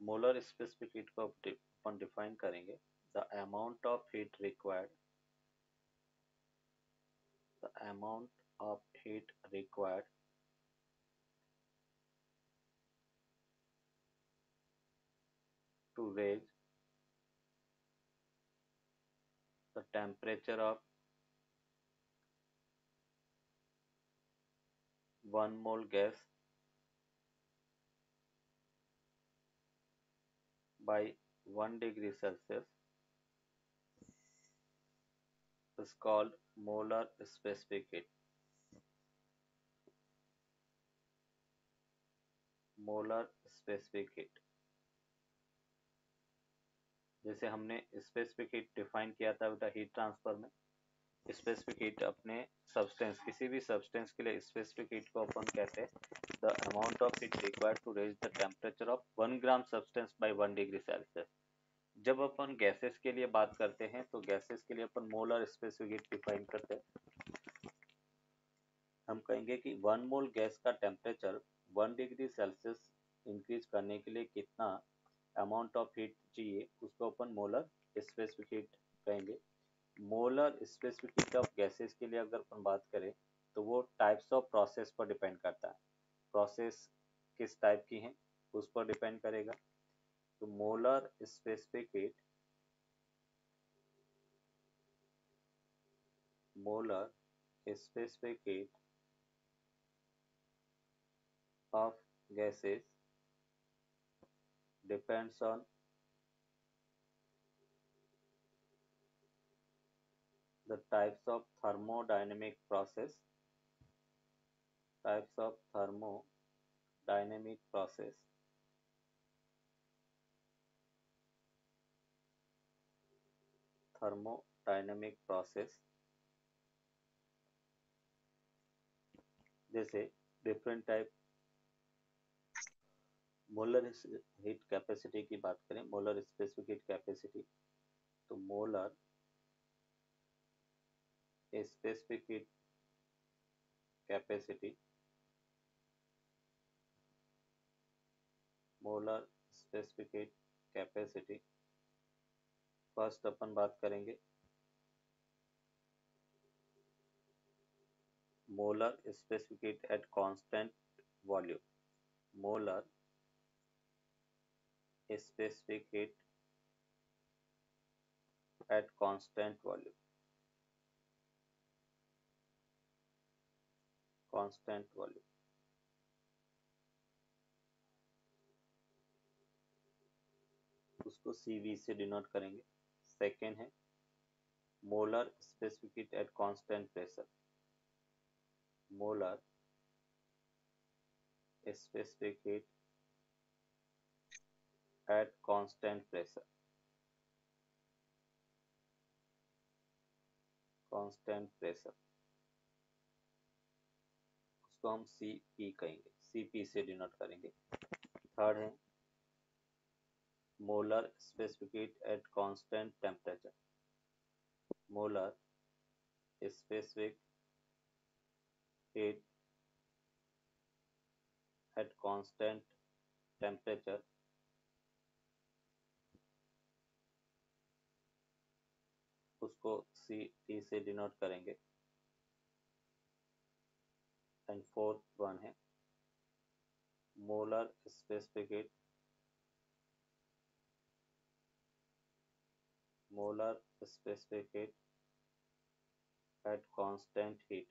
Molar specific heat को अपन define करेंगे the amount of heat required the amount of heat required to raise the temperature of 1 mole gas by 1 degree Celsius is called molar specific heat. Molar specific heat, जैसे हमने specific heat define किया था बेटा heat transfer में। Specific heat अपने substance, किसी भी substance के लिए स्पेसिफिक हीट को अपन कहते हैं the amount of heat required to raise the temperature of 1 gram substance by 1 degree Celsius. जब अपन गैसेस के लिए बात करते हैं तो गैसेस के लिए अपन मोलर स्पेसिफिक हीट डिफाइन करते हैं। हम कहेंगे कि 1 मोल गैस का टेम्परेचर 1 डिग्री सेल्सियस इंक्रीज करने के लिए कितना अमाउंट ऑफ हीट चाहिए, उसको अपन मोलर स्पेसिफिक हीट कहेंगे। Molar specific heat of gases के लिए अगर अपन बात करें तो वो टाइप्स ऑफ प्रोसेस पर डिपेंड करता है। प्रोसेस किस टाइप की हैं उस पर डिपेंड करेगा। तो molar specific heat, molar specific heat of gases depends on the types of thermodynamic process, types of thermodynamic process, thermodynamic process, जैसे different type. Molar heat capacity की बात करें, मोलर स्पेसिफिक हीट कैपेसिटी, तो molar specific heat capacity, molar specific heat capacity, first अपन बात करेंगे molar specific heat at constant volume. Molar specific heat at constant volume, constant volume, उसको CV से denote करेंगे। सेकेंड है molar specific heat at constant pressure, molar specific heat at constant pressure, constant pressure, उसको हम CP कहेंगे, CP से denote करेंगे। Third है molar specific heat at constant temperature, molar specific heat at constant temperature, उसको CT से denote करेंगे। And fourth one है molar specific heat, molar specific heat at constant heat,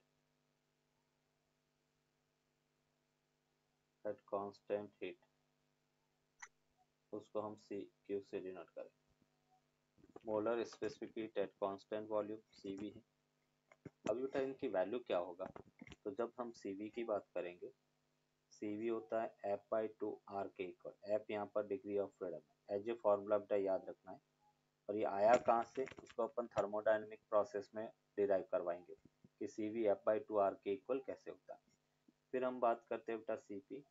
at constant heat, उसको हम CQ से denote करेंगे। Molar specific heat at constant volume CV है। अब बेटा इनकी वैल्यू क्या होगा, तो जब हम CV की बात करेंगे, CV होता है F/2 R के इक्वल। F यहाँ पर डिग्री ऑफ फ्रीडम है, एज ए फॉर्मूला बेटा याद रखना है। और ये आया कहाँ से, उसको अपन थर्मोडायनेमिक प्रोसेस में डिराइव करवाएंगे कि CV F/2 R के इक्वल कैसे होता है। फिर हम बात करते हैं बेटा CP।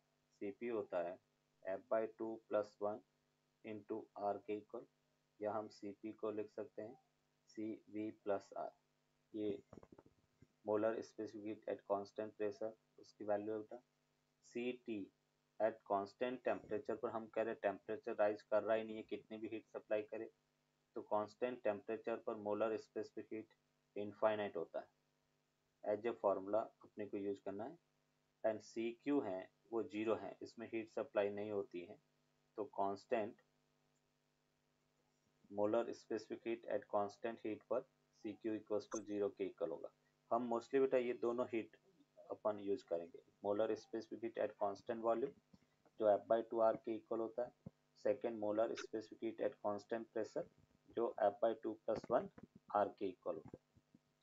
CP होता है F/2 + 1 इंटू R के इक्वल, या हम CP को लिख सकते हैं CV + R। ये molar specific heat at constant pressure, उसकी वैल्यू है बेटा CT एट कांस्टेंट टेम्परेचर पर हम कह रहे टेम्परेचर राइज कर रहा ही नहीं है, कितनी भी हीट सप्लाई करे, तो कांस्टेंट टेम्परेचर पर मोलर स्पेसिफिक हीट इनफाइनाइट होता है। एज ए फॉर्मूला अपने को यूज करना है। एंड सी क्यू है वो जीरो है, इसमें हीट सप्लाई नहीं होती है, तो constant molar specific heat at constant heat पर C Q equals to zero के इक्वल होगा। हम मोस्टली बेटा ये दोनों हीट अपन यूज करेंगे, molar specific heat at constant volume जो F/2R के इक्वल होता है, second molar specific heat at constant pressure जो F/2+1 R के इक्वल होता है।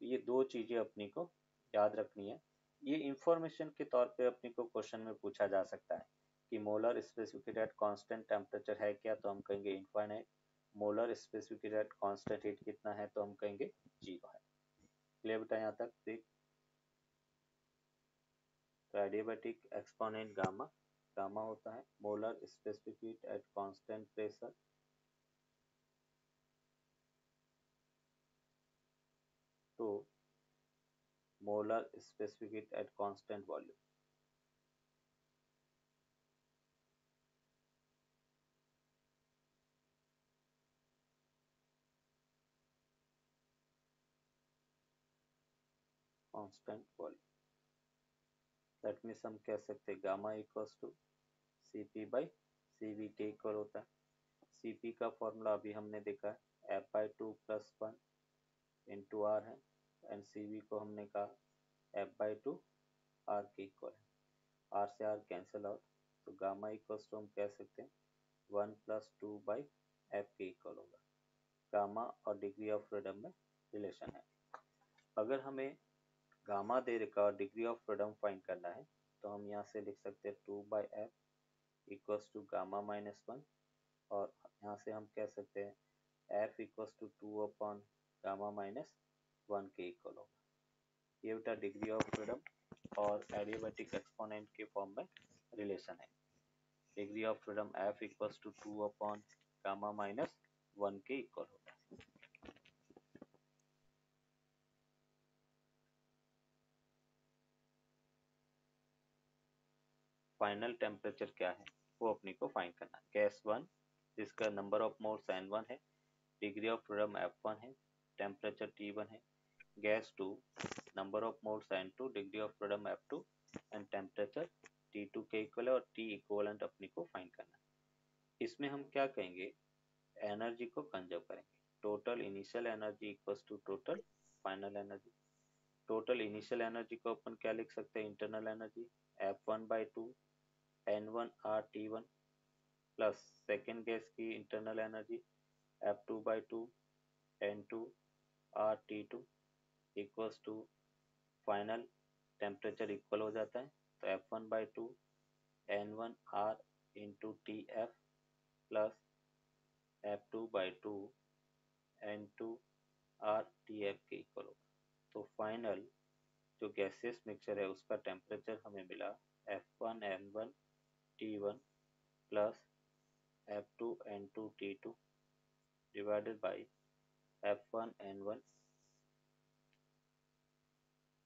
तो ये दो चीजें अपनी को याद रखनी है। ये इंफॉर्मेशन के तौर पे अपनी को क्वेश्चन में पूछा जा सकता है कि molar specific heat at constant temperature है क्या, तो हम कहेंगे infinite. Molar specific heat at constant heat कितना है, तो हम कहेंगे जीरो है। क्लियर बेटा यहाँ तक देख। तो एडियाबैटिक एक्सपोनेंट गामा, गामा होता है molar specific heat at constant pressure तो molar specific heat at constant volume. Constant volume that means हम कह सकते हैं gamma equals to Cp by Cv के इक्वल होता है। Cp का फॉर्मूला अभी हमने देखा है F/2+1 इंटू आर है, एंड Cv को हमने कहा F/2 R के इक्वल है। R से R कैंसिल आउट, तो गामा इक्वल्स टू हम कह सकते हैं 1+2/F के इक्वल होगा। गामा और डिग्री ऑफ फ्रीडम में रिलेशन है। अगर हमें गामा दे रखा और डिग्री ऑफ फ्रीडम फाइंड करना है, तो हम यहाँ से लिख सकते हैं 2/F इक्वल्स टू गामा -1, और यहाँ से हम कह सकते हैं F इक्वल्स टू 2 गामा -1 के इक्वल होगा। ये बेटा डिग्री ऑफ फ्रीडम और एडियाबैटिक एक्सपोनेंट के फॉर्म में रिलेशन है। Degree of freedom F equals to 2 gamma -1 के इक्वल होगा। फाइनल टेम्परेचर क्या है वो अपनी को फाइंड करना है। गैस 1 जिसका नंबर ऑफ मोल्स N1 है, डिग्री ऑफ फ्रीडम F1 है, टेम्परेचर T1 है। Gas 2 number of moles N2, degree of freedom F2 and temperature T2 के इक्वल है, और T इक्वलेंट अपनी को फाइंड करना है। इसमें हम क्या कहेंगे, एनर्जी को कंजर्व करेंगे। Total initial energy equals to total final energy. Total initial energy को अपन क्या लिख सकते हैं, internal energy F1/2 N1RT1 plus second gas की internal energy F2/2 N2RT2 equals to final temperature equal हो जाता है, तो F1/2 N1R into TF plus F2/2 N2RTF के इक्वल होगा। तो फाइनल जो गैसियस मिक्सचर है उसका टेम्परेचर हमें मिला F1N1T1 plus F2N2T2 divided by F1N1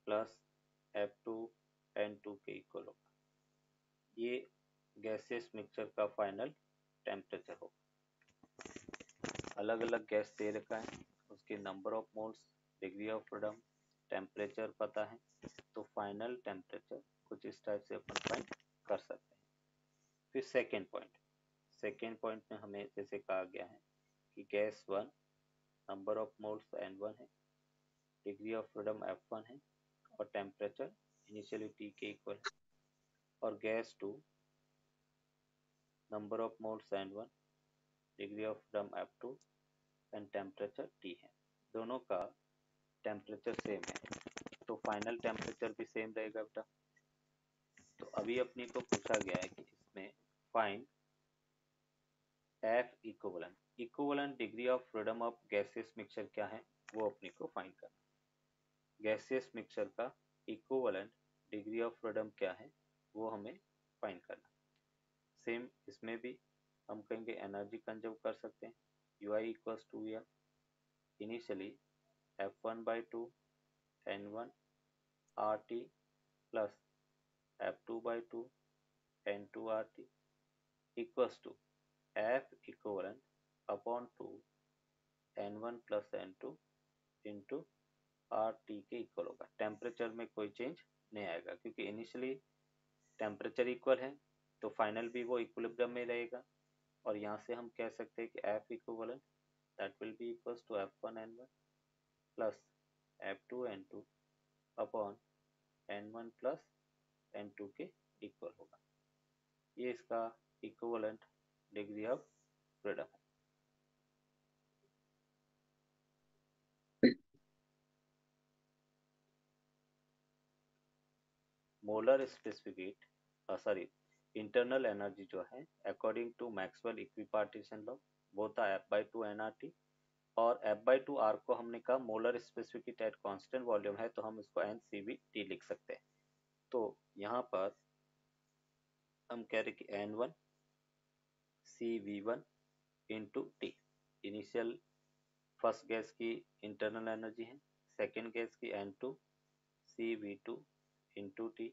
plus F2N2 के इक्वल होगा। ये गैसियस मिक्सचर का फाइनल टेम्परेचर होगा। अलग अलग गैस दे रखा है, उसके number of moles, degree of freedom, temperature पता है, तो फाइनल टेम्परेचर कुछ इस टाइप से अपन फाइंड कर सकते हैं। फिर सेकेंड पॉइंट में हमें जैसे कहा गया है कि gas 1 number of moles N1 है, डिग्री ऑफ फ्रीडम F1 है, और टेम्परेचर इनिशियली T के इक्वल है। और gas 2 number of moles N1, degree of freedom F2 and temperature T है। दोनों का टेम्परेचर सेम है, तो फाइनल टेम्परेचर भी सेम रहेगा बेटा। तो अभी अपनी को पूछा गया है कि इसमें find F equivalent degree of freedom of gaseous mixture क्या है वो अपनी को फाइंड करना है। गैसियस मिक्सचर का इक्विवेलेंट डिग्री ऑफ फ्रीडम क्या है वो हमें फाइंड करना है। सेम इसमें भी हम कहेंगे एनर्जी कंजर्व कर सकते हैं। UI इक्वल्स टू या initially F1/2 N1RT plus F2/2 N2RT equals to F equivalent upon 2 N1 plus N2 into RT के इक्वल होगा। टेम्परेचर में कोई चेंज नहीं आएगा क्योंकि इनिशियली टेम्परेचर इक्वल है, तो फाइनल भी वो इक्विलिब्रियम में रहेगा। और यहाँ से हम कह सकते हैं कि F equivalent that will be equals to F1N1 plus F2N2 upon N1 plus N2 के इक्वल होगा। ये इसका इक्विवेलेंट डिग्री ऑफ फ्रीडम है। मोलर स्पेसिफिक इंटरनल एनर्जी जो है according to Maxwell equipartition law वो था F/2 nRT, और F/2 R को हमने कहा molar specific at constant volume है, तो हम इसको NCVT लिख सकते हैं। तो यहाँ पर हम कह रहे कि N1 CV1 into T initial first gas की इंटरनल एनर्जी है, सेकेंड गैस की N2 CV2 into T,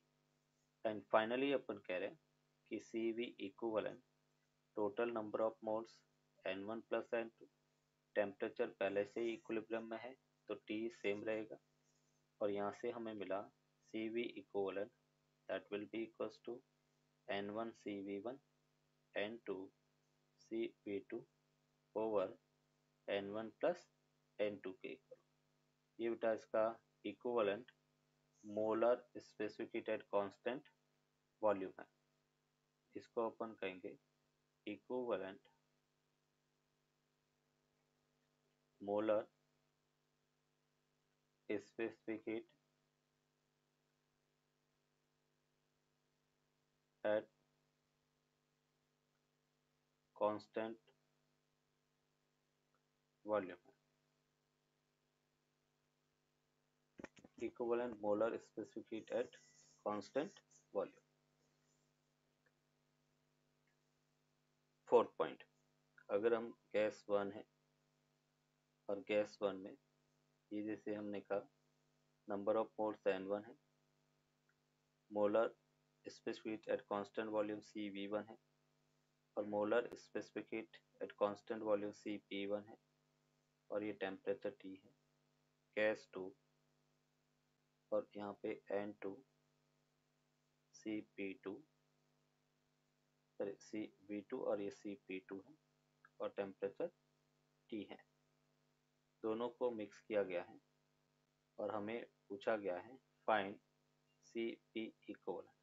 and finally अपन कह रहे हैं कि CV equivalent total number of moles N1 plus N2, temperature पहले से ही इक्विलिब्रियम में है तो T सेम रहेगा, और यहाँ से हमें मिला CV equivalent that will be equals to N1 CV1 N2 CV2 over N1 plus N2 के इक्वल। ये बेटा इसका equivalent molar specific at constant volume है। इसको अपन कहेंगे equivalent molar specific at constant volume है। Equivalent molar specific at constant volume. Fourth point, अगर हम गैस 1 है और गैस 1 में ये जैसे हमने कहा नंबर ऑफ मोल्स N1 है, molar specific at constant volume CV1 है, और molar specific at constant volume CP1 है, और ये टेम्परेचर T है। गैस 2 और यहाँ पे N2 CP2 CV2 और ये CP2 है, और टेम्परेचर T है। दोनों को मिक्स किया गया है और हमें पूछा गया है find CP equivalent.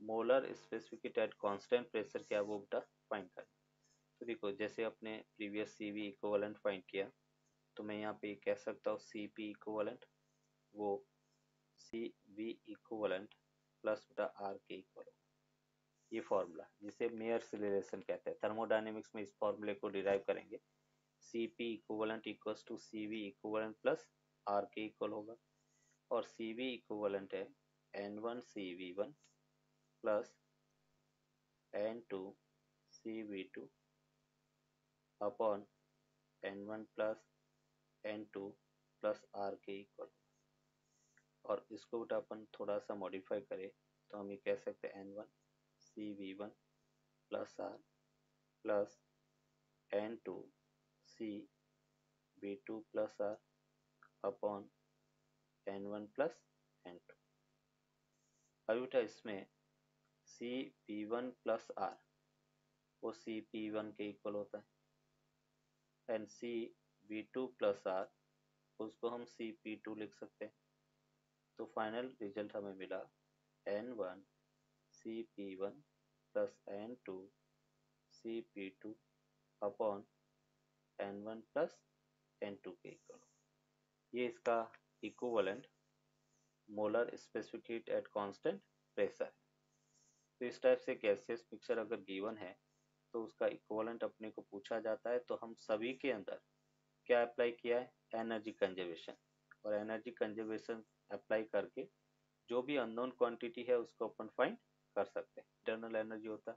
Molar specific at constant pressure क्या वो बेटा फाइंड करना। तो देखो जैसे अपने प्रीवियस CV इक्विवेलेंट फाइंड किया, तो मैं यहाँ पे कह सकता हूँ CP इक्विवेलेंट वो CV इक्विवेलेंट प्लस बेटा R के इक्वल होगा। ये फॉर्मूला जिसे मेयर्स रिलेशन कहते हैं, थर्मोडायनेमिक्स में इस फॉर्मूले को डिराइव करेंगे। CP equivalent equals to CV equivalent plus R के इक्वल होगा, और CV इक्विवेलेंट है N1 CV1 plus N2 CV2 upon N1 plus N2 plus R के इक्वल। और इसको बेटा अपन थोड़ा सा मॉडिफाई करें तो हम ये कह सकते हैं N1 CV1 plus R plus N2 CV2 plus R upon N1 plus N2। अब बेटा इसमें CP1 प्लस R वो CP1 के इक्वल होता है, एंड CV2 प्लस R उसको हम CP2 लिख सकते हैं। तो फाइनल रिजल्ट हमें मिला N1 CP1 plus N2 CP2 upon N1 plus N2 के इक्वल। ये इसका equivalent molar specific heat at constant pressure है। तो इस टाइप से गैसियस मिक्सचर अगर गिवन है तो उसका इक्विवेलेंट अपने को पूछा जाता है, तो हम सभी के अंदर क्या अप्लाई किया है, एनर्जी कंजर्वेशन, और एनर्जी कंजर्वेशन अप्लाई करके जो भी अननोन क्वांटिटी है उसको अपन फाइंड कर सकते हैं। इंटरनल एनर्जी होता है,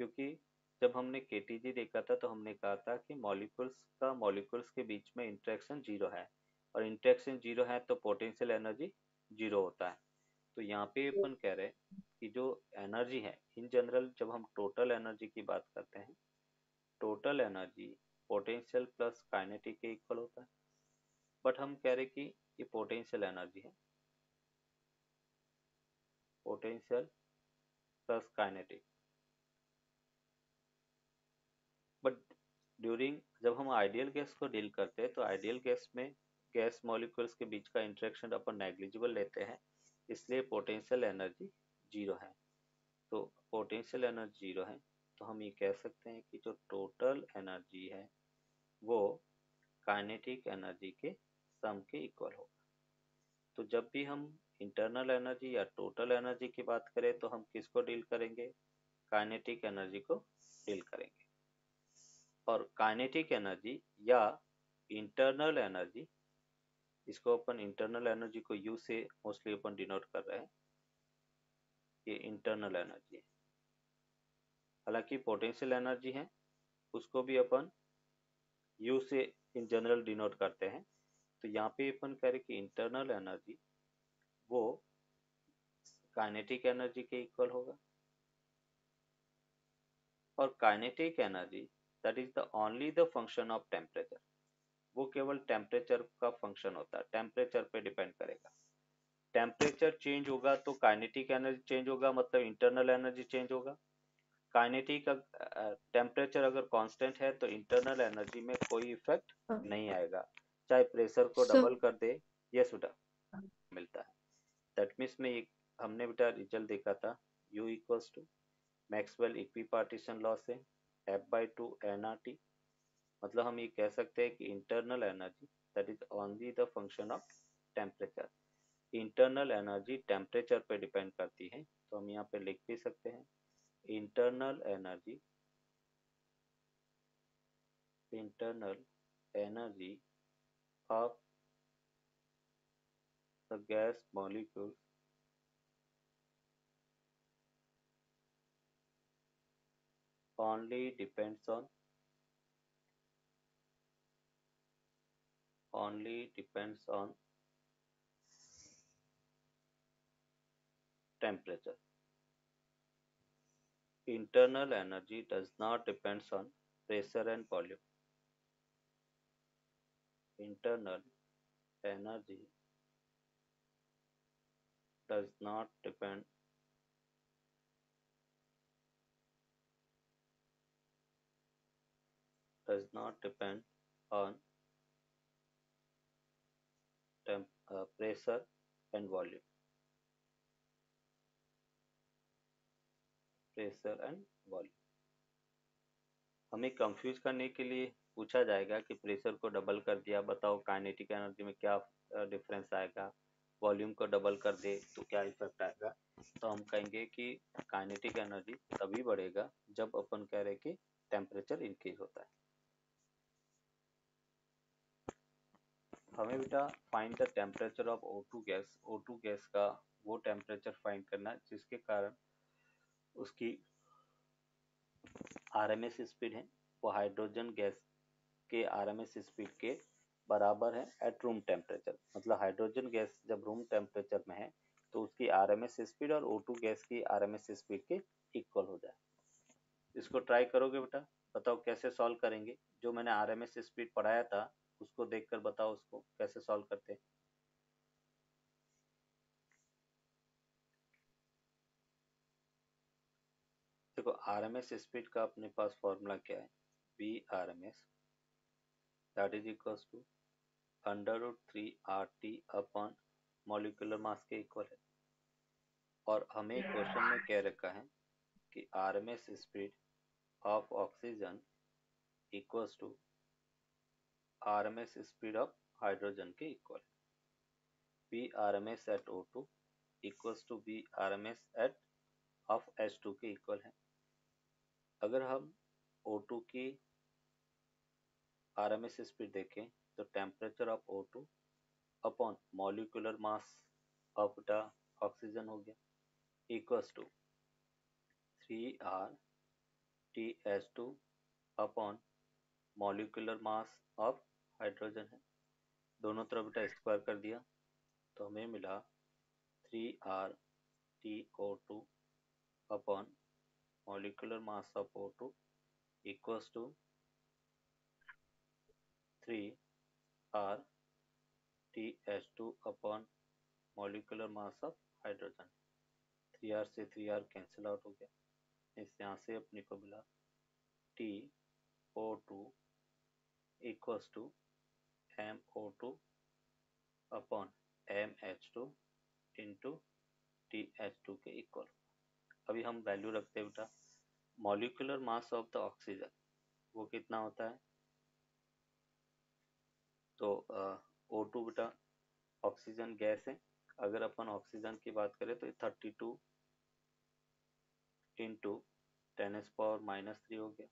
क्योंकि जब हमने KTG देखा था तो हमने कहा था कि मॉलिक्यूल्स के बीच में इंटरेक्शन जीरो है, और इंटरेक्शन जीरो है तो पोटेंशियल एनर्जी जीरो होता है। तो यहाँ पे अपन कह रहे हैं कि जो एनर्जी है इन जनरल, जब हम टोटल एनर्जी की बात करते हैं, total energy potential plus kinetic के इक्वल होता है। बट हम कह रहे कि ये पोटेंशियल एनर्जी है, potential plus kinetic. But during जब हम आइडियल गैस को डील करते हैं तो आइडियल गैस में गैस मॉलिक्यूल्स के बीच का इंटरेक्शन अपन नेग्लिजिबल लेते हैं, इसलिए पोटेंशियल एनर्जी जीरो है। तो पोटेंशियल एनर्जी जीरो है, तो हम ये कह सकते हैं कि जो टोटल एनर्जी है वो काइनेटिक एनर्जी के सम के इक्वल होगा। तो जब भी हम इंटरनल एनर्जी या टोटल एनर्जी की बात करें तो हम किसको डील करेंगे? काइनेटिक एनर्जी को डील करेंगे। और काइनेटिक एनर्जी या इंटरनल एनर्जी, इसको अपन इंटरनल एनर्जी को यू से मोस्टली अपन डिनोट कर रहे हैं, ये इंटरनल एनर्जी है। हालांकि पोटेंशियल एनर्जी है उसको भी अपन यू से इन जनरल डिनोट करते हैं। तो यहाँ पे अपन कह रहे कि इंटरनल एनर्जी वो काइनेटिक एनर्जी के इक्वल होगा। और kinetic energy that is the only the function of temperature, वो केवल टेम्परेचर का फंक्शन होता है, टेम्परेचर पे डिपेंड करेगा। टेम्परेचर चेंज होगा तो काइनेटिक एनर्जी चेंज होगा, मतलब इंटरनल एनर्जी चेंज होगा। काइनेटिक टेम्परेचर अगर कांस्टेंट है तो इंटरनल एनर्जी में कोई इफेक्ट नहीं आएगा, चाहे प्रेशर को So, डबल कर दे। यस बेटा, मिलता है। दैट मीन्स में हमने बेटा रिजल्ट देखा था, U equals to Maxwell equipartition law से F/2 nRT। मतलब हम ये कह सकते हैं कि internal energy that is only the function of temperature. Internal energy temperature पे डिपेंड करती है, तो हम यहाँ पे लिख भी सकते हैं internal energy, internal energy of the gas molecule only depends on temperature. Internal energy does not depends on pressure and volume. Internal energy does not depend on pressure and volume. Pressure and volume. हमें confuse करने के लिए पूछा जाएगा कि pressure को double कर दिया, बताओ काइनेटिक एनर्जी में क्या डिफरेंस आएगा, वॉल्यूम को डबल कर दे तो क्या इफेक्ट आएगा। तो हम कहेंगे कि काइनेटिक एनर्जी तभी बढ़ेगा जब अपन कह रहे कि टेम्परेचर इंक्रीज होता है। हमें बेटा find the temperature of O2 gas. O2 gas का वो टेम्परेचर फाइंड करना है जिसके कारण उसकी आरएमएस स्पीड है वो हाइड्रोजन गैस के आरएमएस स्पीड के बराबर है एट रूम टेम्परेचर। मतलब हाइड्रोजन गैस जब रूम टेम्परेचर में है तो उसकी आरएमएस स्पीड और O2 गैस की आरएमएस स्पीड के इक्वल हो जाए। इसको ट्राई करोगे बेटा? बताओ कैसे सॉल्व करेंगे? जो मैंने आरएमएस स्पीड पढ़ाया था उसको देखकर बताओ उसको कैसे सॉल्व करते हैं। देखो आरएमएस स्पीड का अपने पास फॉर्मूला क्या है, v RMS that is equals to √3 RT upon molecular mass के इक्वल है। और हमें क्वेश्चन में कह रखा है कि RMS speed of oxygen equals to RMS speed of hydrogen के इक्वल है। V RMS at O2 equals to v RMS at of H2 के इक्वल है। अगर हम O2 की आरएमएस स्पीड देखें तो temperature of O2 upon molecular mass of the oxygen हो गया equals to 3R TH2 upon molecular mass of hydrogen है। दोनों तरफ बेटा स्क्वायर कर दिया तो हमें मिला 3R TO2 upon molecular mass of O2 equals to 3R TH2 upon molecular mass of hydrogen। 3R से 3R कैंसिल आउट हो गया, इस यहाँ से अपने को मिला TO2 equals to MO2 upon MH2 into TH2 के इक्वल। अभी हम वैल्यू रखते हैं बेटा, molecular mass of the oxygen वो कितना होता है, तो O2 बेटा ऑक्सीजन गैस है, अगर अपन ऑक्सीजन की बात करें तो 32 इंटू 10⁻³ हो गया,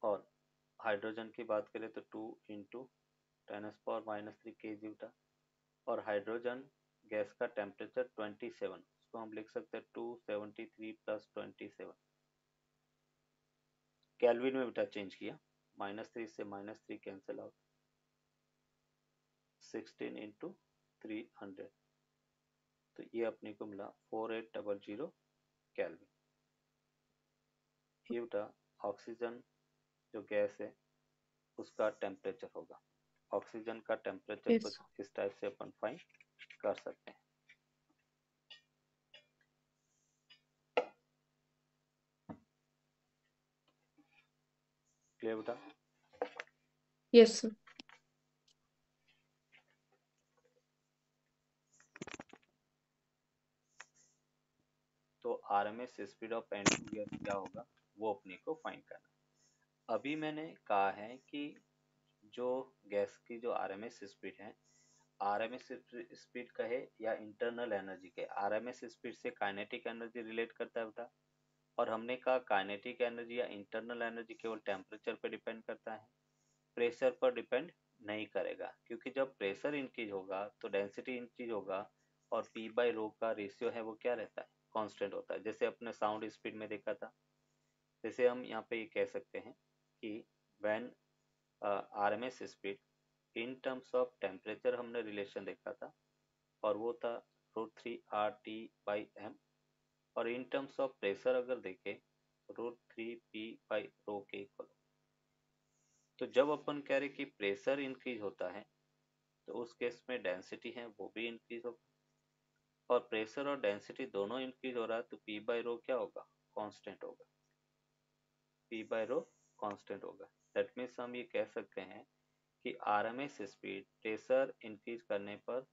और हाइड्रोजन की बात करें तो 2 इंटू 10⁻³ kg बेटा, और हाइड्रोजन गैस का टेम्परेचर 27, उसको हम लिख सकते हैं 273 + 27 केल्विन में बेटा चेंज किया, -3 से -3 कैंसिल आउट, 16 इंटू 300, तो ये अपने को मिला 4800 केल्विन। ये बेटा ऑक्सीजन जो गैस है उसका टेम्परेचर होगा, ऑक्सीजन का टेम्परेचर Yes. कुछ इस टाइप से अपन फाइंड कर सकते हैं। क्लियर बेटा? Yes, sir. तो RMS speed of entry gas क्या होगा वो अपने को फाइंड करना। अभी मैंने कहा है कि जो गैस की जो RMS स्पीड है, RMS स्पीड कहे या इंटरनल एनर्जी के, RMS स्पीड से काइनेटिक एनर्जी रिलेट करता है बेटा, और हमने कहा काइनेटिक एनर्जी या इंटरनल एनर्जी केवल टेम्परेचर पर डिपेंड करता है, प्रेशर पर डिपेंड नहीं करेगा, क्योंकि जब प्रेशर इंक्रीज होगा तो डेंसिटी इंक्रीज होगा, और P/ρ का रेशियो है वो क्या रहता है, कांस्टेंट होता है, जैसे अपने साउंड स्पीड में देखा था। जैसे हम यहाँ पे ये कह सकते हैं कि when RMS speed in terms of temperature हमने रिलेशन देखा था, और वो था √3RT/m, और इन टर्म्स ऑफ प्रेशर अगर देखें √3P/ρ के इक्वल। तो जब अपन कह रहे कि प्रेशर इंक्रीज होता है तो उस केस में डेंसिटी है वो भी इंक्रीज होगा, और प्रेशर और डेंसिटी दोनों इंक्रीज हो रहा है तो P/ρ क्या होगा, कांस्टेंट होगा, P/ρ कांस्टेंट होगा। दैट मीन्स हम ये कह सकते हैं कि RMS स्पीड प्रेशर इंक्रीज करने पर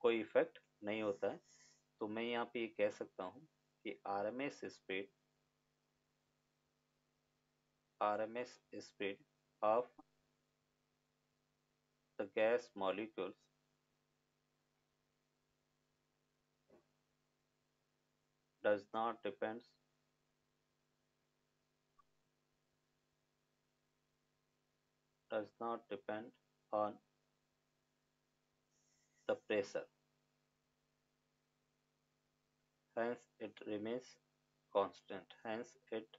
कोई इफेक्ट नहीं होता है, तो मैं यहाँ पे ये कह सकता हूँ कि RMS speed of the gas molecules does not depend on the pressure, hence it remains constant, hence it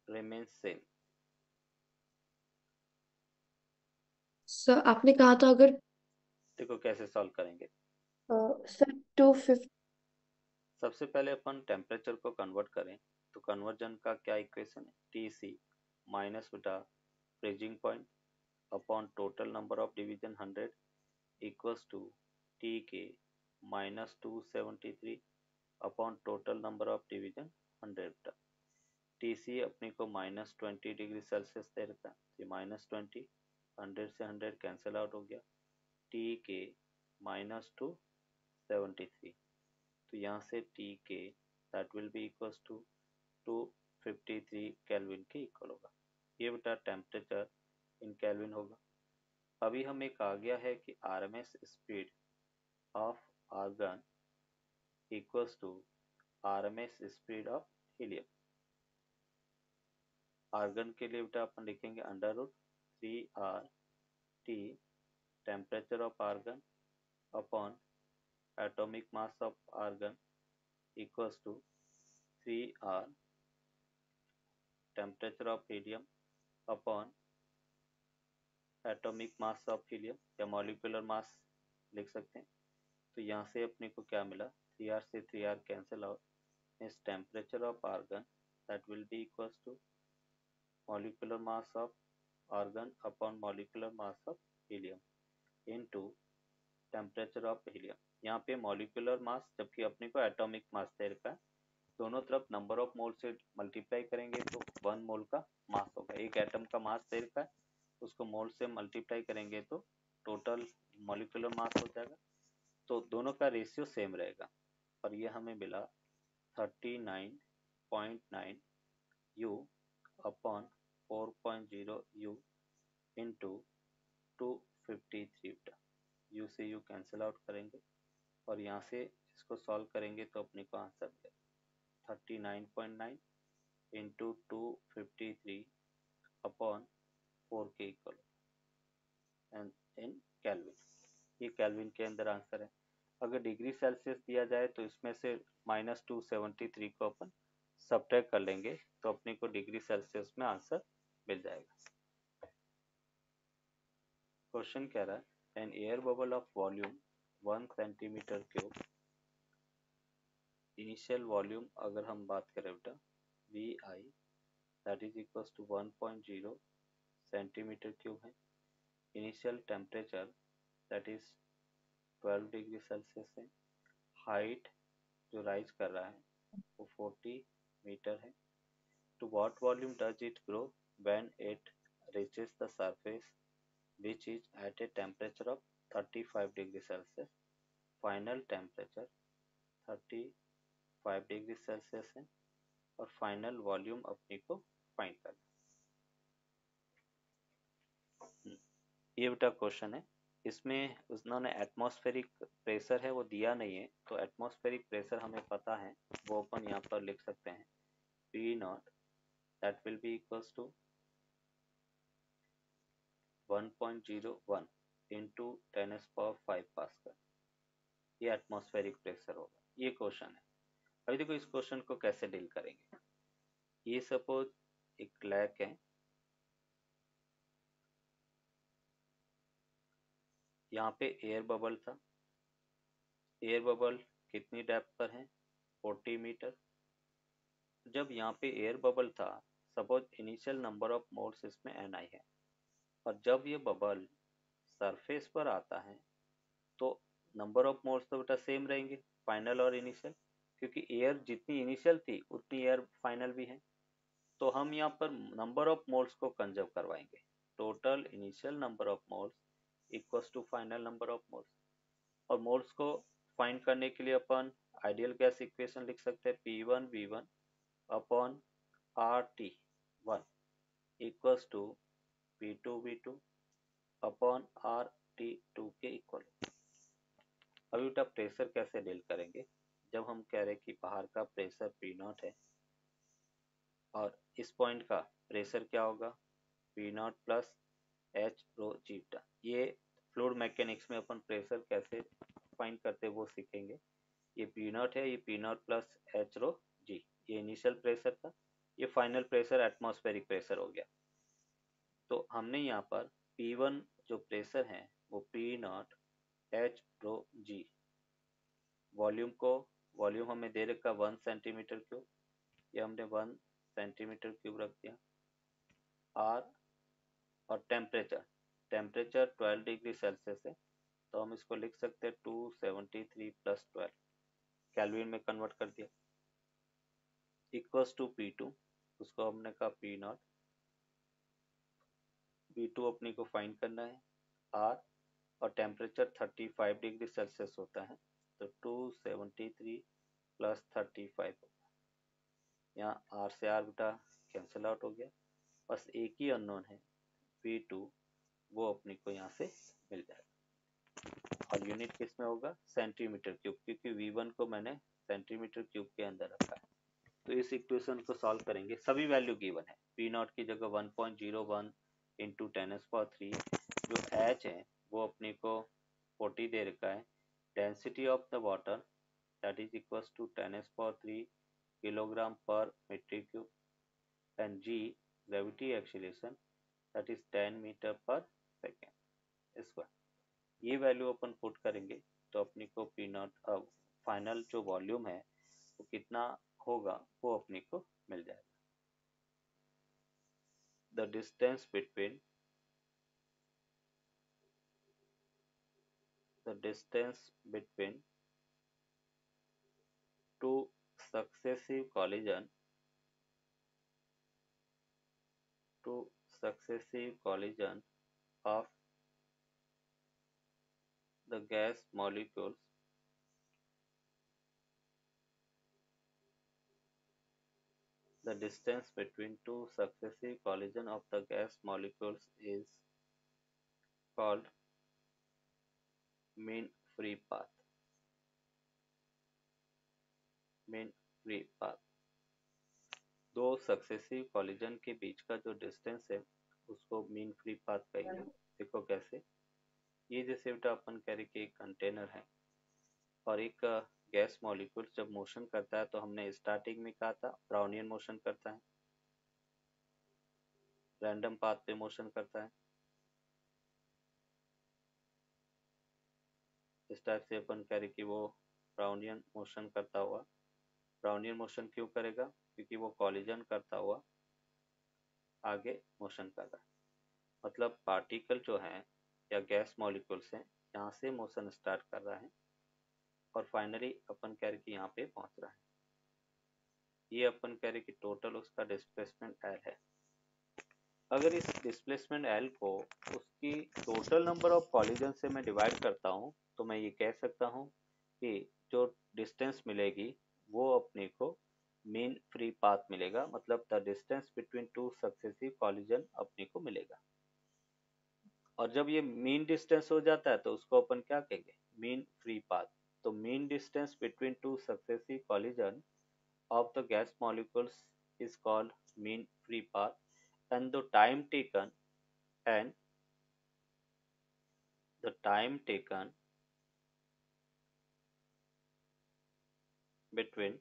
remains same। Sir आपने कहा था अगर देखो कैसे सॉल्व करेंगे। सर 250 सबसे पहले अपन टेम्परेचर को कन्वर्ट करें, तो कन्वर्जन का क्या इक्वेशन है, TC माइनस बेटा freezing point upon total number of division 100 equals to TK minus 273 upon total number of division 100 बेटा। TC अपने को -20°C दे रहता है, ये -20, 100 से 100 कैंसिल आउट हो गया, TK -273, तो यहाँ से TK that will be equals to 253 kelvin के इक्वल होगा। ये बेटा टेम्परेचर इन केल्विन होगा। अभी हमें कहा गया है कि RMS speed of argon equals to RMS speed of helium. Argon के लिए बेटा अपन लिखेंगे √3RT temperature of argon upon atomic mass of argon equals to 3R temperature of helium upon atomic mass of helium, या molecular mass लिख सकते हैं। तो यहाँ से अपने को क्या मिला, 3R से 3R cancel out, means temperature of argon that will be equals to molecular mass of argon upon molecular mass of helium into temperature of helium। यहाँ पे molecular mass जबकि अपने को atomic mass दे रखा है, दोनों तरफ नंबर ऑफ मोल से मल्टीप्लाई करेंगे तो 1 मोल का मास होगा। एक एटम का मास दे रखा है, उसको मोल से मल्टीप्लाई करेंगे तो टोटल मॉलिक्यूलर मास हो जाएगा। तो दोनों का रेशियो सेम रहेगा और ये हमें मिला 39.9 U upon 4.0 U into 253 U से U कैंसिल आउट करेंगे और यहाँ से इसको सॉल्व करेंगे तो अपने को आंसर मिलेगा 39.9 इंटू 253 अपॉन 4 के इक्वल एंड इन केल्विन। ये केल्विन के अंदर आंसर है। अगर डिग्री सेल्सियस दिया जाए तो इसमें से -273 को अपन सब्ट्रैक्ट कर लेंगे तो अपने को डिग्री सेल्सियस में आंसर मिल जाएगा। क्वेश्चन कह रहा है an air bubble of volume 1 centimetre cube, initial volume अगर हम बात करें बेटा VI that is equals to 1.0 centimetre cube है, initial temperature that is 12 degree Celsius है, हाइट जो राइज कर रहा है वो 40 मीटर है। To what volume does it grow when it reaches the surface which is at a temperature of 35 degree Celsius, final temperature 35 degree Celsius है और final volume अपने को फाइंड करना। ये बेटा क्वेश्चन है, इसमें उन्होंने एटमॉस्फेरिक प्रेशर है वो दिया नहीं है, तो एटमॉस्फेरिक प्रेशर हमें पता है वो अपन यहाँ पर लिख सकते हैं P0 that will be equals to 1.01 into 10⁵ pascal, ये एटमॉस्फेरिक प्रेशर होगा। ये क्वेश्चन है। अभी देखो इस क्वेश्चन को कैसे डील करेंगे। ये सपोज एक लैक है, यहाँ पे एयर बबल था, एयर बबल कितनी डेप्थ पर है 40 मीटर। जब यहाँ पे एयर बबल था, suppose initial number of moles इसमें Ni है और जब ये बबल सरफेस पर आता है तो नंबर ऑफ मोल्स तो बेटा सेम रहेंगे फाइनल और इनिशियल, क्योंकि एयर जितनी इनिशियल थी उतनी एयर फाइनल भी है। तो हम यहाँ पर नंबर ऑफ मोल्स को कंजर्व करवाएंगे, total initial number of moles equals to final number of moles. और मोल्स को फाइंड करने के लिए अपन आइडियल गैस इक्वेशन लिख सकते हैं P1 V1 upon RT1 equals to P2 V2 upon RT2 के इक्वल। अभी बेटा प्रेशर कैसे डील करेंगे, जब हम कह रहे हैं कि बाहर का प्रेशर P0 है और इस पॉइंट का प्रेशर क्या होगा P0 प्लस H रो जी। ये फ्लूइड मैकेनिक्स में अपन प्रेशर कैसे फाइंड करते वो सीखेंगे। ये P0 है, ये P0 प्लस H रो जी, ये इनिशियल प्रेशर था, ये फाइनल प्रेशर एटमॉस्फेरिक प्रेशर हो गया। तो हमने यहाँ पर P1 जो प्रेशर है वो P0 H रो जी, वॉल्यूम हमें दे रखा 1 सेंटीमीटर क्यूब, ये हमने 1 सेंटीमीटर क्यूब रख दिया। R और टेम्परेचर 12 डिग्री सेल्सियस है, तो हम इसको लिख सकते हैं 273 प्लस 12 केल्विन में कन्वर्ट कर दिया इक्वल्स टू P2, उसको हमने कहा P0, P2 अपने को फाइंड करना है R और टेम्परेचर 35 डिग्री सेल्सियस होता है, तो 273 प्लस 35 होगा। यहाँ R से R बेटा कैंसिल आउट हो गया, बस एक ही अननोन है P2, वो अपने को यहाँ से मिल जाएगा। और यूनिट किस में होगा सेंटीमीटर क्यूब, क्योंकि V1 को मैंने सेंटीमीटर क्यूब के अंदर रखा है। तो इस इक्वेशन को सॉल्व करेंगे, सभी वैल्यू गिवन है। P0 की जगह 1.01 इंटू 10⁻3, जो H है वो अपने को 40 दे रखा है, density of the water that is equals to 10⁻3 kilogram per metre cube, and G gravity acceleration that is 10 metre per second square. ये वैल्यू अपन पुट करेंगे तो अपने को पी नॉट फाइनल जो वॉल्यूम है वो कितना होगा वो अपने को मिल जाएगा। The distance between two successive collision of the gas molecules the distance between two successive collision of the gas molecules is called mean free path. mean free path दो सक्सेसिव कॉलिजन के बीच का जो डिस्टेंस है उसको mean free path कहेंगे। देखो कैसे, ये जैसे बेटा अपन कह रहे कि एक कंटेनर है और एक गैस मॉलिक्यूल जब मोशन करता है तो हमने स्टार्टिंग में कहा था ब्राउनियन मोशन करता है, रैंडम पाथ पे मोशन करता है। इस टाइप से अपन कह रहे कि वो ब्राउनियन मोशन करता हुआ, ब्राउनियन मोशन क्यों करेगा, क्योंकि वो कॉलिजन करता हुआ आगे मोशन कर रहा है। मतलब पार्टिकल जो है या गैस मॉलिक्यूल्स हैं यहाँ से मोशन स्टार्ट कर रहा है और फाइनली अपन कह रहे कि यहाँ पे पहुंच रहा है। ये अपन कह रहे कि टोटल उसका डिस्प्लेसमेंट एल है। अगर इस डिस्प्लेसमेंट एल को उसकी टोटल नंबर ऑफ कॉलिजन से मैं डिवाइड करता हूँ तो मैं ये कह सकता हूँ कि जो डिस्टेंस मिलेगी वो अपने को मीन फ्री पाथ मिलेगा। मतलब the distance between two successive collision अपने को मिलेगा। और जब ये मीन डिस्टेंस हो जाता है तो उसको अपन क्या कहेंगे, मीन फ्री पाथ। तो mean distance between two successive collision of the gas molecules is called mean free path, and the time taken between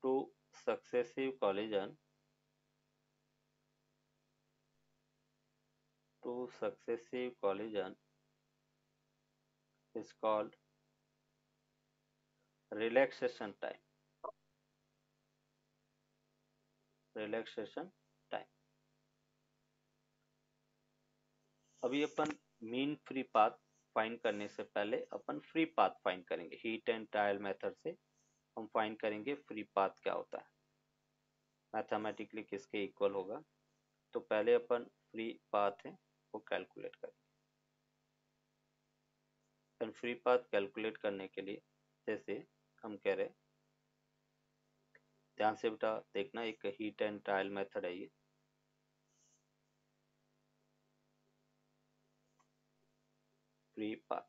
two successive collision is called relaxation time. अभी अपन mean free path find करने से पहले अपन free path find करेंगे। Heat and trial method से हम find करेंगे free path क्या होता है, मैथमेटिकली किसके इक्वल होगा। तो पहले अपन फ्री पाथ है वो कैलकुलेट करेंगे। फ्री पाथ कैलकुलेट करने के लिए जैसे हम कह रहे, ध्यान से बेटा देखना, एक हीट एंड ट्रायल मेथड है ये। फ्री पाथ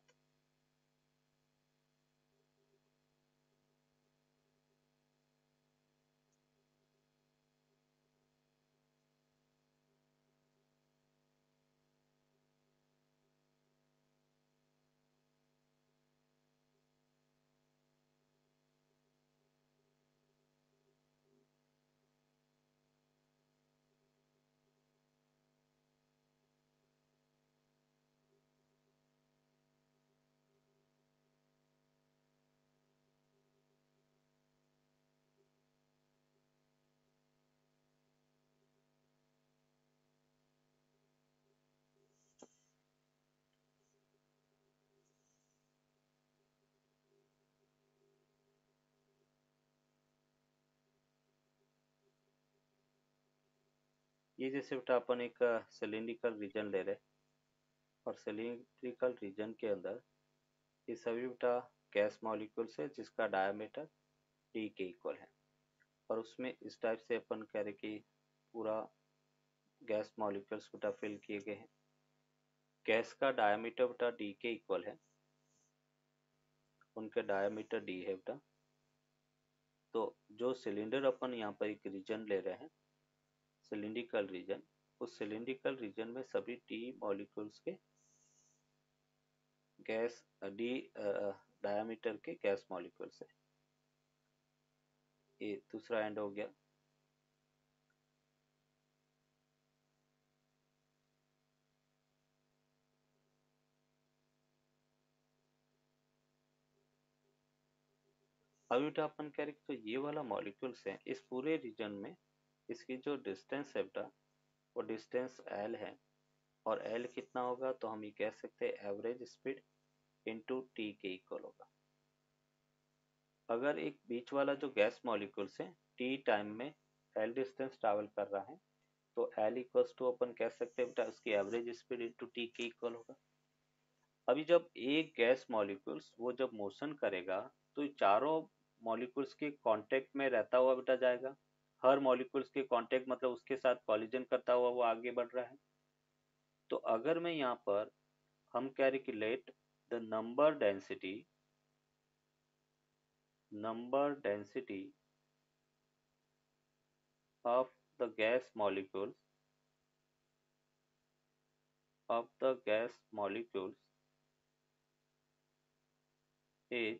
ये जैसे बेटा अपन एक सिलिंड्रिकल रीजन ले रहे और सिलिंड्रिकल रीजन के अंदर ये सभी बेटा गैस मॉलिक्यूल्स है जिसका डायमीटर डी के इक्वल है। और उसमें इस टाइप से अपन कह रहे कि पूरा गैस मॉलिक्यूल्स बेटा फिल किए गए हैं। गैस का डायमीटर बेटा डी के इक्वल है, उनके डायमीटर डी है बेटा। तो जो सिलेंडर अपन यहाँ पर एक रीजन ले रहे हैं सिलिंड्रिकल रीजन, उस सिलिंड्रिकल रीजन में सभी डी मॉलिक्यूल्स के गैस डी डायमीटर के गैस मॉलिक्यूल्स है। ये दूसरा एंड हो गया। अभी बेटा अपन कह रहे कि जो ये वाला मॉलिक्यूल्स है इस पूरे रीजन में इसकी जो डिस्टेंस है बेटा वो डिस्टेंस एल है, और एल कितना होगा तो हम ये कह सकते हैं एवरेज स्पीड इंटू टी के इक्वल होगा। अगर एक बीच वाला जो गैस मॉलिक्यूल्स है टी टाइम में एल डिस्टेंस ट्रैवल कर रहा है तो एल इक्वल्स टू अपन कह सकते हैं बेटा उसकी एवरेज स्पीड इंटू टी के इक्वल होगा। अभी जब एक गैस मॉलिक्यूल्स वो जब मोशन करेगा तो चारों मॉलिक्यूल्स के कांटेक्ट में रहता हुआ बेटा जाएगा, हर मॉलिक्यूल्स के कांटेक्ट मतलब उसके साथ कॉलिजन करता हुआ वो आगे बढ़ रहा है। तो अगर मैं यहाँ पर हम calculate the number density of the gas molecules is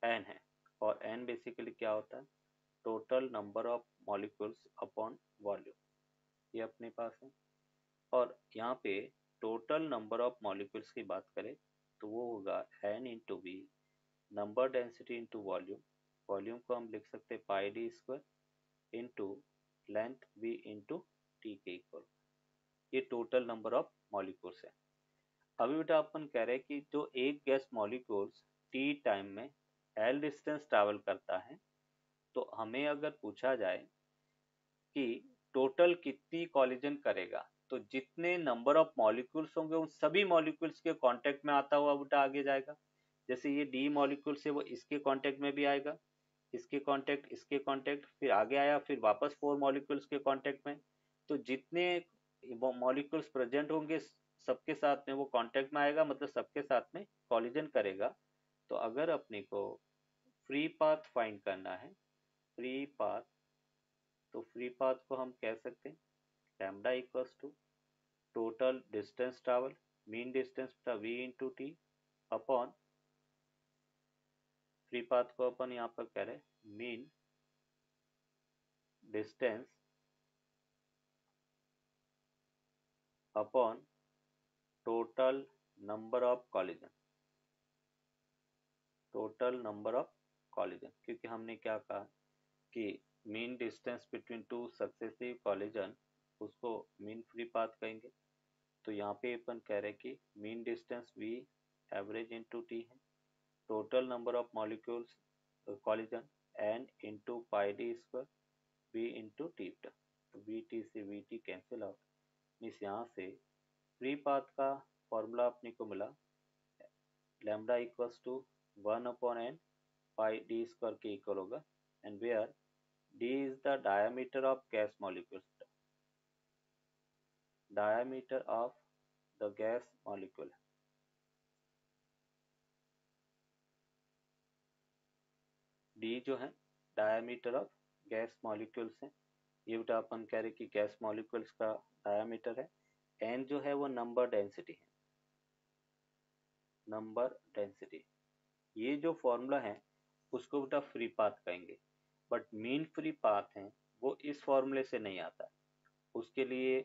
n है, और n बेसिकली क्या होता है total number of molecules upon volume, ये अपने पास है। और यहाँ पे टोटल नंबर ऑफ मॉलिक्यूल्स की बात करें तो वो होगा n into V, number density into volume, volume को हम लिख सकते हैं pi D square into length v into T के इक्वल, ये टोटल नंबर ऑफ मॉलिक्यूल्स है। अभी बेटा अपन कह रहे हैं कि जो एक गैस मॉलिक्यूल्स टी टाइम में एल डिस्टेंस ट्रैवल करता है तो हमें अगर पूछा जाए कि टोटल कितनी कॉलिजन करेगा तो जितने नंबर ऑफ मॉलिक्यूल्स होंगे उन सभी मॉलिक्यूल्स के कांटेक्ट में आता हुआ बेटा आगे जाएगा। जैसे ये डी मॉलिक्यूल से वो इसके कांटेक्ट में भी आएगा, इसके कांटेक्ट फिर आगे आया, फिर वापस 4 मॉलिक्यूल्स के कांटेक्ट में। तो जितने मॉलिक्यूल्स प्रेजेंट होंगे सबके साथ में वो कांटेक्ट में आएगा, मतलब सबके साथ में कॉलिजन करेगा। तो अगर अपने को फ्री पाथ फाइंड करना है, फ्री पाथ, तो फ्री पाथ को हम कह सकते हैं lambda equals to total distance travel, mean distance v into T upon, free path को अपन यहाँ पर कह रहे हैं mean distance upon total number of collision, total number of collision, क्योंकि हमने क्या कहा कि mean distance between two successive collision उसको मीन फ्री पाथ कहेंगे। तो यहाँ पे अपन कह रहे हैं कि mean distance v average into T है, total number of molecules collision n into pi D square v into T, तो वी टी से V T cancel out, means यहाँ से फ्री पाथ का फॉर्मूला अपने को मिला lambda equals to 1 upon n pi D square के equal होगा, and where d is the diameter of gas molecules, diameter of the gas molecule, d जो है diameter of gas molecules है, ये बेटा अपन कह रहे कि गैस मॉलिक्यूल्स का डायमीटर है, n जो है वो नंबर डेंसिटी है, नंबर डेंसिटी। ये जो फॉर्मूला है उसको बेटा फ्री पाथ कहेंगे, बट मीन फ्री पाथ है वो इस फॉर्मूले से नहीं आता, उसके लिए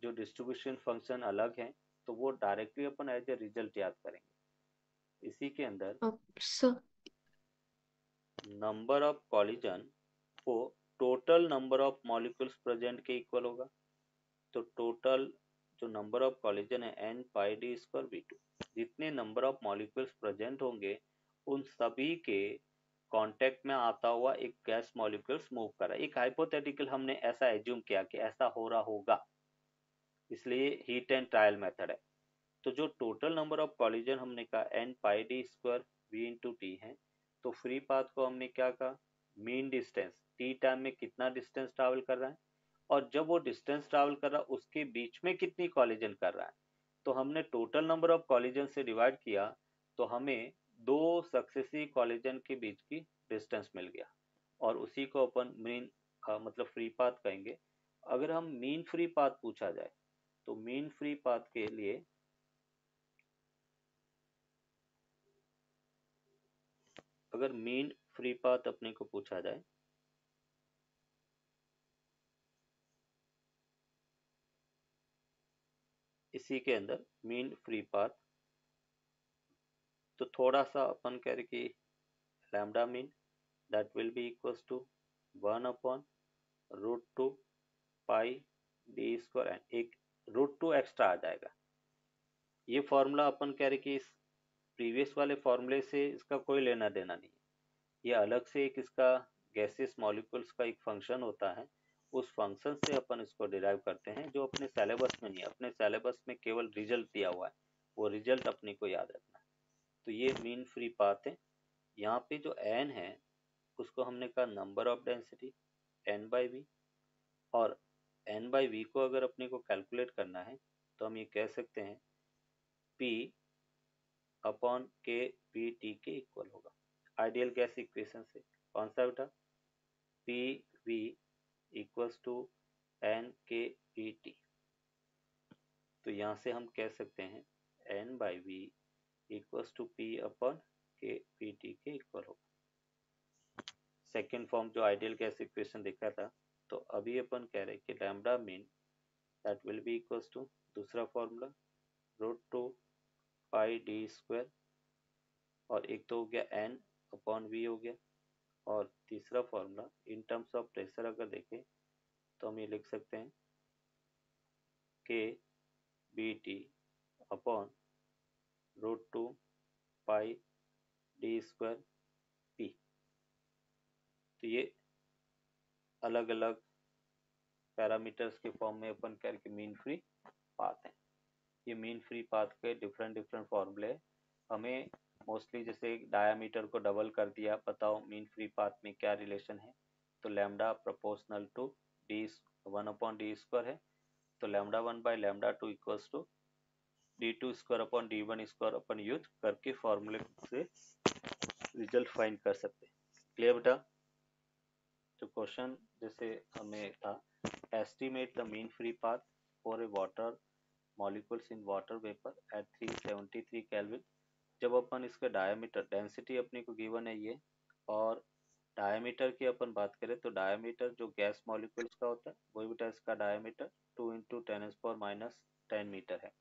जो डिस्ट्रीब्यूशन फंक्शन अलग है, तो वो डायरेक्टली अपन एज ए रिजल्ट याद करेंगे। इसी के अंदर सर नंबर ऑफ कॉलिजन वो total number of molecules present के इक्वल होगा, तो टोटल जो नंबर ऑफ कॉलिजन है n pi D square v2, जितने नंबर ऑफ मॉलिक्यूल्स प्रेजेंट होंगे उन सभी के कांटेक्ट में आता हुआ एक गैस मॉलिक्यूल्स मूव कर रहा है। एक हाइपोथेटिकल हमने ऐसा एज्यूम किया कि ऐसा हो रहा होगा, इसलिए हीट एंड ट्रायल मेथड है। तो जो टोटल नंबर ऑफ कॉलिजन हमने कहा n pi D square v into T है, तो फ्री पाथ को हमने क्या कहा मीन डिस्टेंस, टी टाइम में कितना डिस्टेंस ट्रैवल कर रहा है और जब वो डिस्टेंस ट्रैवल कर रहा है उसके बीच में कितनी कॉलिजन कर रहा है, तो हमने टोटल नंबर ऑफ कॉलिजन से डिवाइड किया तो हमें दो सक्सेसिव कॉलिजन के बीच की डिस्टेंस मिल गया, और उसी को अपन मीन मतलब फ्री पाथ कहेंगे। अगर हम मीन फ्री पाथ पूछा जाए तो मीन फ्री पाथ के लिए अगर मीन फ्री पाथ अपने को पूछा जाए इसी के अंदर मीन फ्री पाथ, तो थोड़ा सा अपन कह रहे कि lambda mean that will be equals to 1 upon root two pi D square n, एक रूट टू एक्स्ट्रा आ जाएगा। ये फॉर्मूला अपन कह रहे कि इस प्रीवियस वाले फॉर्मूले से इसका कोई लेना देना नहीं है, ये अलग से एक इसका गैसेस मॉलिक्यूल्स का एक फंक्शन होता है, उस फंक्शन से अपन इसको डिराइव करते हैं, जो अपने सिलेबस में नहीं है। अपने सिलेबस में केवल रिजल्ट दिया हुआ है, वो रिजल्ट अपने को याद रखना है। तो ये मीन फ्री पाथ है। यहाँ पे जो एन है उसको हमने कहा number of density n by v, और एन बाई वी को अगर अपने को कैलकुलेट करना है तो हम ये कह सकते हैं P upon k P T के इक्वल होगा। आइडियल गैस इक्वेशन से कौन सा बेटा, P V equals to n k P T. तो यहाँ से हम कह सकते हैं n by v equals to P upon k P T के इक्वल होगा। सेकेंड फॉर्म जो आइडियल गैस इक्वेशन देखा था, तो अभी अपन कह रहे हैं कि lambda mean that will be equals to दूसरा formula root two pi D square, और एक तो हो गया एन अपॉन वी हो गया, और तीसरा formula in terms of pressure अगर देखें तो हम ये लिख सकते हैं K B T upon root two pi D square P. तो ये अलग अलग पैरामीटर्स के फॉर्म में अपन करके मीन फ्री पाथ है। ये मीन फ्री पाथ के डिफरेंट डिफरेंट फॉर्मूले है। हमें मोस्टली जैसे डायामीटर को डबल कर दिया, बताओ मीन फ्री पाथ में क्या रिलेशन है, तो lambda proportional to d 1 upon d square है, तो lambda 1 by lambda 2 equals to d two square upon d one square अपन यूज करके फॉर्मूले से रिजल्ट फाइंड कर सकते हैं। क्लियर बेटा? तो क्वेश्चन जैसे हमें था estimate the mean free path for a water molecules in water vapour eight 373 kelvin. जब अपन इसका डायमीटर डेंसिटी अपने को गिवन है ये, और डायमीटर की अपन बात करें तो डायमीटर जो गैस मॉलिक्यूल्स का होता है वही बेटा इसका डायमीटर 2 इंटू 10⁻⁻10 मीटर है।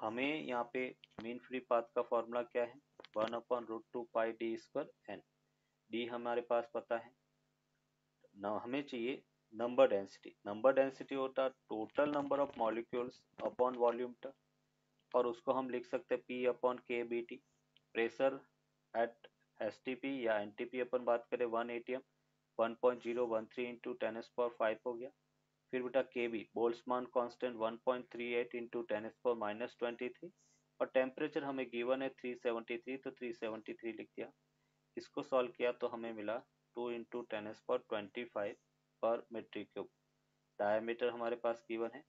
हमें यहाँ पे मीन फ्री पाथ का फॉर्मूला क्या है, 1 upon root two pi D square N. D हमारे पास पता है, हमें चाहिए नंबर डेंसिटी। नंबर डेंसिटी होता है total number of molecules upon volume टा, और उसको हम लिख सकते हैं P upon k B T. Pressure at S T P या एन टी पी अपन बात करें 1 atm 1.013 इंटू 10⁻5 हो गया। फिर बेटा के बी बोल्ट्जमान कांस्टेंट 1.38 इंटू 10⁻23, और टेम्परेचर हमें गिवन है 373, तो 373 लिख दिया। इसको सॉल्व किया तो हमें मिला 2 इंटू 10⁻25 पर मेट्रिक क्यूब। डायमीटर हमारे पास गिवन है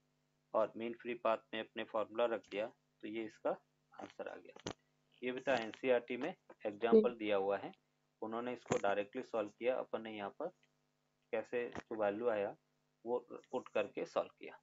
और मीन फ्री पाथ में अपने फॉर्मूला रख दिया, तो ये इसका आंसर आ गया। ये बेटा एनसीईआरटी में एग्जाम्पल दिया हुआ है, उन्होंने इसको डायरेक्टली सॉल्व किया, अपन ने यहाँ पर कैसे जो वैल्यू आया वो पुट करके सॉल्व किया।